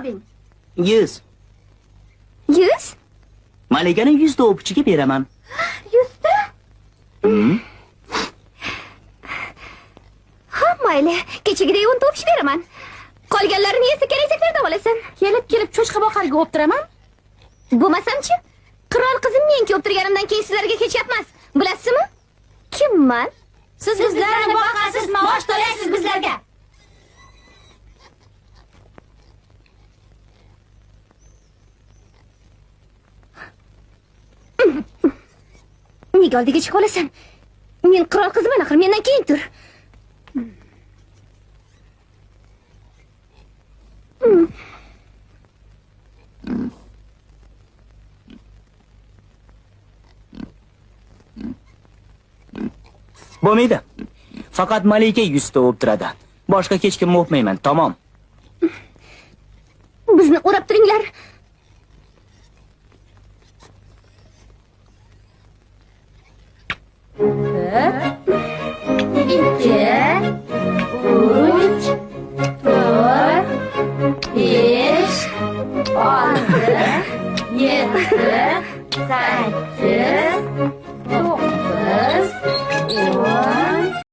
hisobing? 100. 100? Malikani 100 ta o'pichiga beraman. 100 ta? Ha, mayli. Kechagidek 10 ta o'pish beraman. Qolganlarini esa kelajaklarda olasan. Kelib cho'chqa boqarga o'ptiraman. Bo'lmasamchi? Qirol qizim men o'ptirganimdan keyin sizlarga kechyapmas. Bilasizmi? Kimman? Siz bizlarni boqasiz, maosh to'laysiz bizlarga. Nega oldiga chiqa olasan? Men qirol qiziman, axir mendan keyin tur. Bo'lmaydi. Faqat Malika 100 ta o'ptiradi. Boshqa hech kimni o'pmayman, tamom. Bizni o'rab turinglar. Ikki, 3, 4, 5, 6, 7, 8,